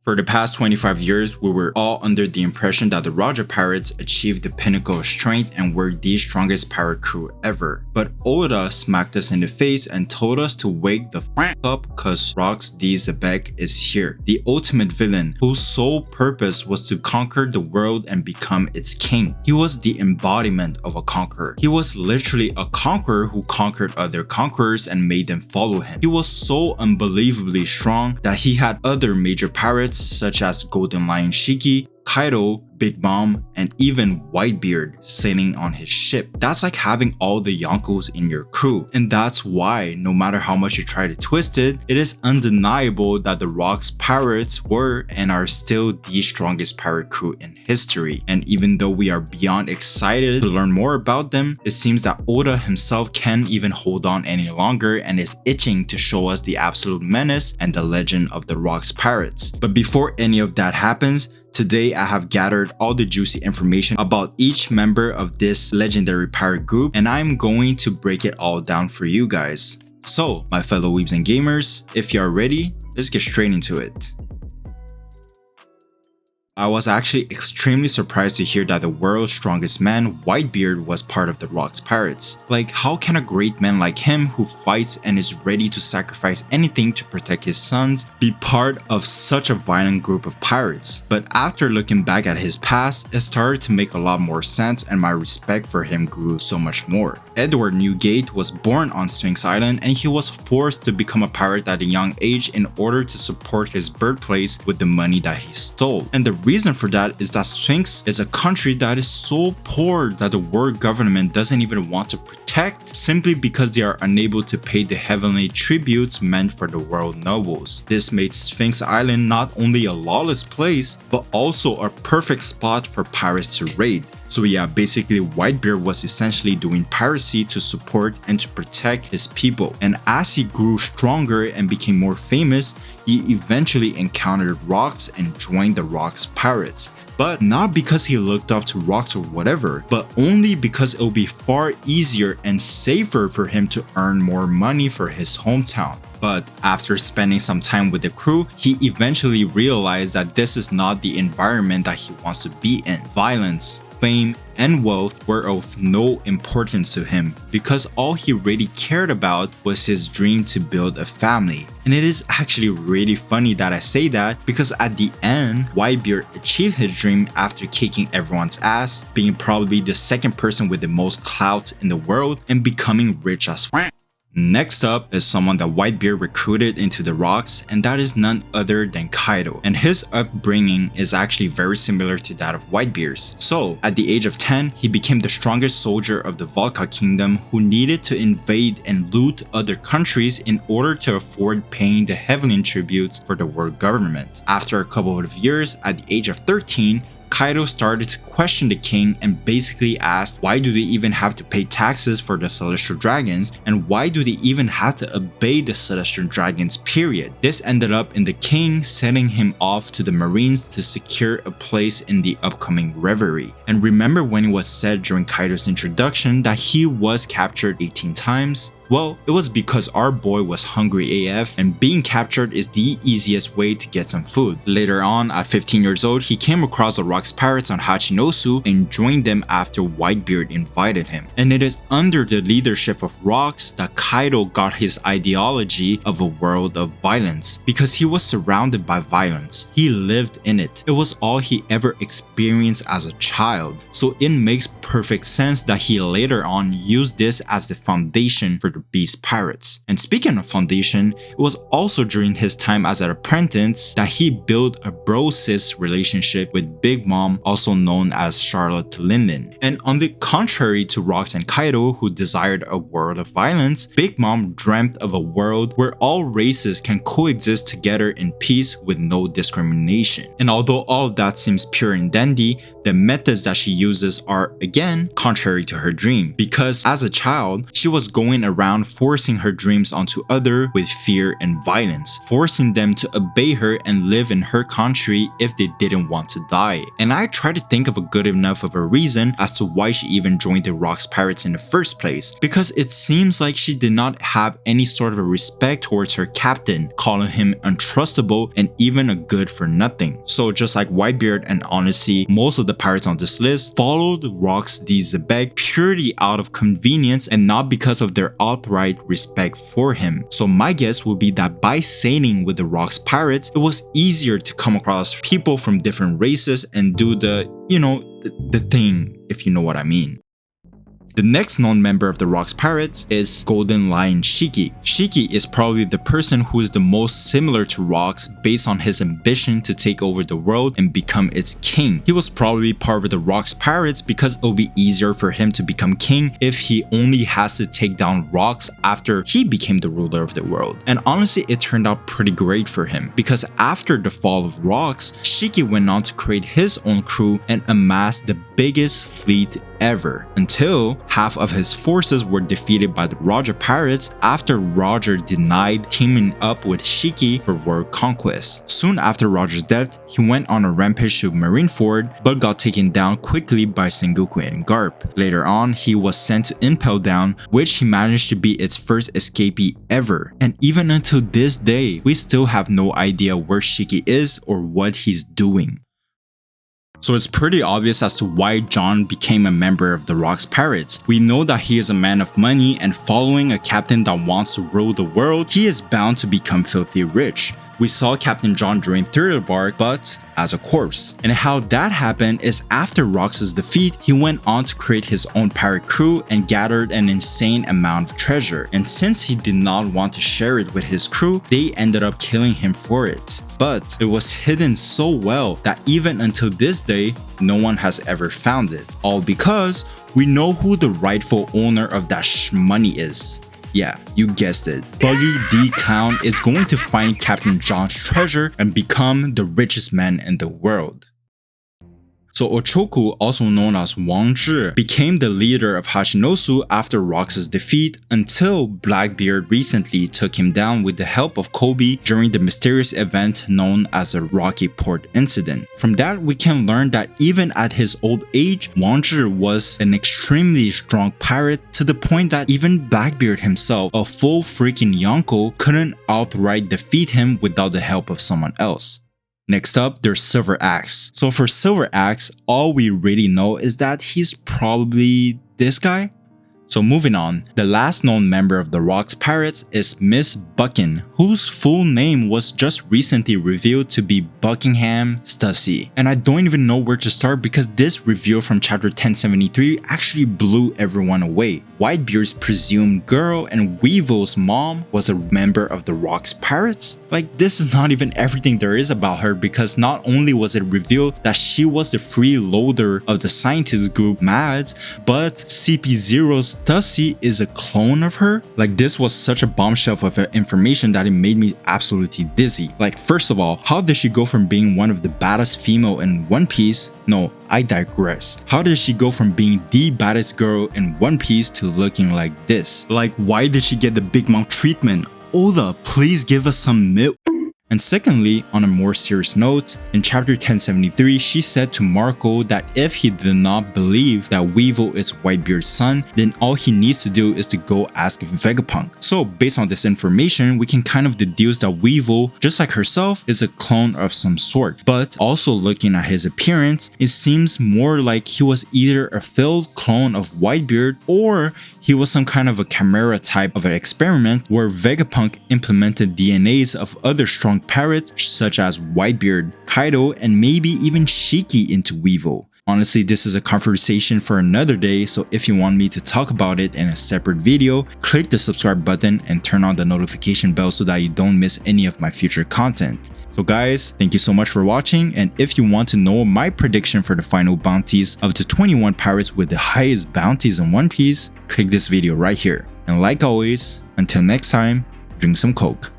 For the past 25 years, we were all under the impression that the Roger Pirates achieved the pinnacle of strength and were the strongest pirate crew ever. But Oda smacked us in the face and told us to wake the f up cause Rox D. Zebek is here, the ultimate villain whose sole purpose was to conquer the world and become its king. He was the embodiment of a conqueror. He was literally a conqueror who conquered other conquerors and made them follow him. He was so unbelievably strong that he had other major pirates such as Golden Lion Shiki, Kaido, Big Mom, and even Whitebeard sailing on his ship. That's like having all the Yonkos in your crew. And that's why, no matter how much you try to twist it, it is undeniable that the Rox Pirates were and are still the strongest pirate crew in history. And even though we are beyond excited to learn more about them, it seems that Oda himself can't even hold on any longer and is itching to show us the absolute menace and the legend of the Rox Pirates. But before any of that happens, today I have gathered all the juicy information about each member of this legendary pirate group, and I'm going to break it all down for you guys. So, my fellow weebs and gamers, if you are ready, let's get straight into it. I was actually extremely surprised to hear that the world's strongest man, Whitebeard, was part of the Rox Pirates. Like, how can a great man like him, who fights and is ready to sacrifice anything to protect his sons, be part of such a violent group of pirates? But after looking back at his past, it started to make a lot more sense and my respect for him grew so much more. Edward Newgate was born on Sphinx Island and he was forced to become a pirate at a young age in order to support his birthplace with the money that he stole. And the reason for that is that Sphinx is a country that is so poor that the world government doesn't even want to protect, simply because they are unable to pay the heavenly tributes meant for the world nobles. This made Sphinx Island not only a lawless place, but also a perfect spot for pirates to raid. So yeah, basically Whitebeard was essentially doing piracy to support and to protect his people. And as he grew stronger and became more famous, he eventually encountered Rox and joined the Rox Pirates. But not because he looked up to Rox or whatever, but only because it would be far easier and safer for him to earn more money for his hometown. But after spending some time with the crew, he eventually realized that this is not the environment that he wants to be in. Violence, fame, and wealth were of no importance to him because all he really cared about was his dream to build a family. And it is actually really funny that I say that because at the end, Whitebeard achieved his dream after kicking everyone's ass, being probably the second person with the most clout in the world, and becoming rich as f. Next up is someone that Whitebeard recruited into the Rox, and that is none other than Kaido. And his upbringing is actually very similar to that of Whitebeard's. So, at the age of 10, he became the strongest soldier of the Volca Kingdom who needed to invade and loot other countries in order to afford paying the heavenly tributes for the world government. After a couple of years, at the age of 13, Kaido started to question the king and basically asked, why do they even have to pay taxes for the celestial dragons, and why do they even have to obey the celestial dragons, period? This ended up in the king sending him off to the marines to secure a place in the upcoming revelry. And remember when it was said during Kaido's introduction that he was captured 18 times? Well, it was because our boy was hungry AF and being captured is the easiest way to get some food. Later on, at 15 years old, he came across the Rox Pirates on Hachinosu and joined them after Whitebeard invited him. And it is under the leadership of Rox that Kaido got his ideology of a world of violence, because he was surrounded by violence. He lived in it. It was all he ever experienced as a child. So it makes perfect sense that he later on used this as the foundation for the Beast Pirates. And speaking of foundation, it was also during his time as an apprentice that he built a bro-sis relationship with Big Mom, also known as Charlotte Linden. And on the contrary to Rox and Kaido, who desired a world of violence, Big Mom dreamt of a world where all races can coexist together in peace with no discrimination. And although all of that seems pure and dandy, the methods that she uses are, again, contrary to her dream. Because as a child, she was going around forcing her dreams onto others with fear and violence, forcing them to obey her and live in her country if they didn't want to die. And I try to think of a good enough of a reason as to why she even joined the Rocks Pirates in the first place, because it seems like she did not have any sort of a respect towards her captain, calling him untrustable and even a good for nothing. So just like Whitebeard and honestly most of the pirates on this list followed Rocks D. Zebek purely out of convenience and not because of their outright respect for him. So my guess would be that by sailing with the Rocks Pirates, it was easier to come across people from different races and do the, the thing, if you know what I mean. The next known member of the Rocks Pirates is Golden Lion Shiki. Shiki is probably the person who is the most similar to Rocks based on his ambition to take over the world and become its king. He was probably part of the Rocks Pirates because it will be easier for him to become king if he only has to take down Rocks after he became the ruler of the world. And honestly, it turned out pretty great for him because after the fall of Rocks, Shiki went on to create his own crew and amass the biggest fleet ever, until half of his forces were defeated by the Roger Pirates after Roger denied teaming up with Shiki for world conquest. Soon after Roger's death, he went on a rampage to Marineford but got taken down quickly by Sengoku and Garp. Later on, he was sent to Impel Down, which he managed to be its first escapee ever. And even until this day, we still have no idea where Shiki is or what he's doing. So it's pretty obvious as to why John became a member of the Rocks Pirates. We know that he is a man of money, and following a captain that wants to rule the world, he is bound to become filthy rich. We saw Captain John during Thriller Bark, but as a corpse. And how that happened is after Rocks' defeat, he went on to create his own pirate crew and gathered an insane amount of treasure. And since he did not want to share it with his crew, they ended up killing him for it. But it was hidden so well that even until this day, no one has ever found it. All because we know who the rightful owner of that money is. Yeah, you guessed it. Buggy D. Clown is going to find Captain John's treasure and become the richest man in the world. So Ochoku, also known as Wang Zhi, became the leader of Hachinosu after Rocks' defeat until Blackbeard recently took him down with the help of Kobe during the mysterious event known as the Rocky Port Incident. From that, we can learn that even at his old age, Wang Zhi was an extremely strong pirate to the point that even Blackbeard himself, a full freaking Yonko, couldn't outright defeat him without the help of someone else. Next up, there's Silver Ax. So for Silver Ax, all we really know is that he's probably this guy. So moving on, the last known member of the Rocks Pirates is Miss Buckin, whose full name was just recently revealed to be Buckingham Stussy. And I don't even know where to start because this reveal from chapter 1073 actually blew everyone away. Whitebeard's presumed girl and Weevil's mom was a member of the Rocks Pirates? Like, this is not even everything there is about her, because not only was it revealed that she was the freeloader of the scientist group Mads, but CP0's Stussy is a clone of her. Like, this was such a bombshell of information that it made me absolutely dizzy. Like, first of all, how did she go from being one of the baddest female in One Piece? No, I digress. How did she go from being the baddest girl in One Piece to looking like this? Like, why did she get the Big Mouth treatment? Oda, please give us some milk. And secondly, on a more serious note, in chapter 1073, she said to Marco that if he did not believe that Weevil is Whitebeard's son, then all he needs to do is to go ask Vegapunk. So based on this information, we can kind of deduce that Weevil, just like herself, is a clone of some sort. But also looking at his appearance, it seems more like he was either a failed clone of Whitebeard or he was some kind of a chimera type of an experiment where Vegapunk implemented DNAs of other strong pirates such as Whitebeard, Kaido, and maybe even Shiki into Weevil. Honestly, this is a conversation for another day, so if you want me to talk about it in a separate video, click the subscribe button and turn on the notification bell so that you don't miss any of my future content. So guys, thank you so much for watching, and if you want to know my prediction for the final bounties of the 21 pirates with the highest bounties in One Piece, click this video right here. And like always, until next time, drink some Coke.